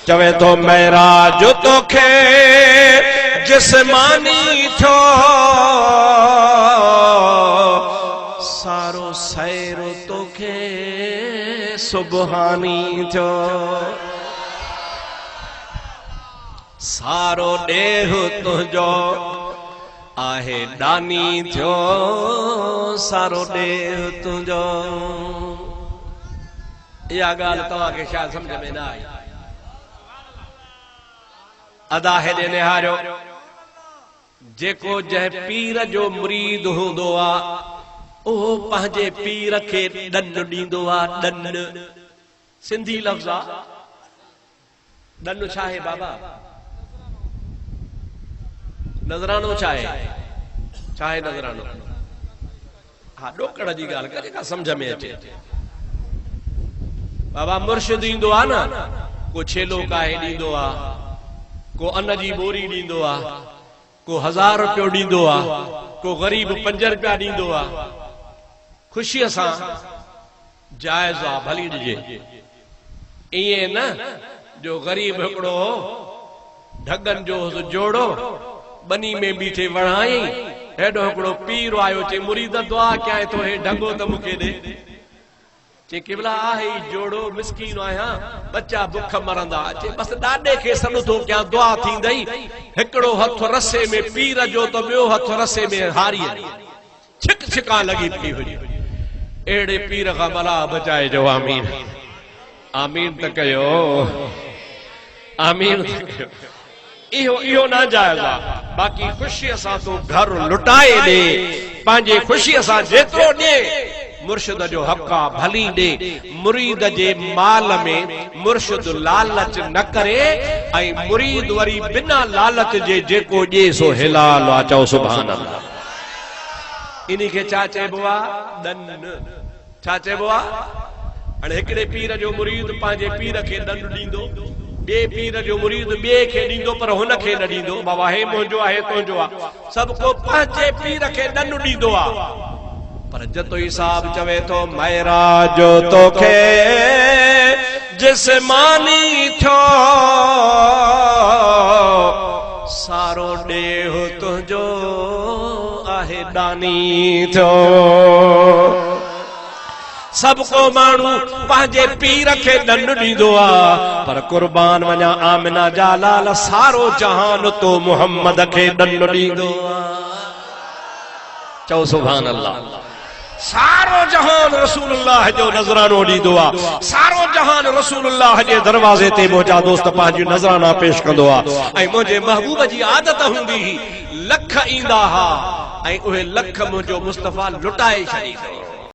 चवे तो महराज तोखे जिस्मानी थो सारो सैर तोखे सुबहानी थो सारो देह तुझो आहे दानी थो सारो देह तुझो। या गाल तव्हांखे शायद समझ में न आई। अदा हेॾे निहारियो जेको जंहिं पीर जो मुरीद हूंदो आ उहो पंहिंजे पीर खे ॾन ॾींदो आ। ॾन सिंधी लफ़्ज़ आ। ॾन छा आहे बाबा? नज़रानो छा आहे? छा आहे नज़रानो? हा ॾोकड़ जी ॻाल्हि करे का सम्झ में अचे। बाबा मुर्शिद ईंदो आ न, को छेलो काहे ॾींदो आ, को अन्न जी बोरी ॾींदो आ, को 1000 रुपयो ॾींदो आ, को गरीब 5 रुपया ॾींदो आ। ख़ुशीअ सां जायज़ आ भली ॾिजे। ईअं न जो गरीब हिकिड़ो ढगन जो जोड़ो बनी में बीठे वणाई हेॾो हिकिड़ो पीर आयो चई मुरीद दुआ कयां तो हे ढगो त मूंखे ॾे। चे केवला आहे जोड़ो मिस्कीन आहियां बच्चा बुख मरंदा। चे बस ॾाॾे खे सॾु थो कयां दुआ थींदई। हिकिड़ो हथ रसे में पीर जो त ॿियो हथ रसे में हारी छिक छिका लगी पई हुई। अहिड़े पीर खां भला बचाए जो। आमीन आमीन त कयो। आमीन त कयो। इहो ना जायज़ आ। बाक़ी ख़ुशीअ सां तूं घर लुटाए ॾे पंहिंजे ख़ुशीअ सां जेतिरो ॾे मुर्शिद जो हक़ आ भली ॾे। मुरीद जे माल में मुर्शिद लालच न करे ऐं मुरीद वरी बिना लालच जे जेको ॾे सो हिलाल आ। चओ सुभान अल्लाह। इन खे छा चइबो आ? ॾन। छा चइबो आ? हाणे हिकिड़े पीर जो मुरीद पंहिंजे पीर खे ॾन ॾींदो, ॿिए पीर जो मुरीद ॿिए खे ॾींदो पर हुन खे न ॾींदो। बाबा हे मुंहिंजो आहे तुंहिंजो आहे सभु को पंहिंजे पीर खे ॾन ॾींदो आहे। पर जतो हिसाब चवे तो महराज तोखे जिस्मानी थो सारो ॾेह तुंहिंजो आहे दानी थो। सब को माण्हू पंहिंजे पीर खे ॾन ॾींदो आ पर कुर्बान वञा आमिना जा लाल सारो जहान तो मुहम्मद खे ॾन ॾींदो आ। चओ सुभान अल्लाह। सारो जहान रसूलुल्लाह जो नज़रानो ॾींदो आ। सारो जहान रसूलुल्लाह जे दरवाज़े ते मुंहिंजा दोस्त पंहिंजी नज़राना पेश कंदो आ। ऐं मुंहिंजे महबूब जी आदत हूंदी लख ईंदा हा ऐं उहे लख मुंहिंजो मुस्तफ़ा लुटाए छॾींदो।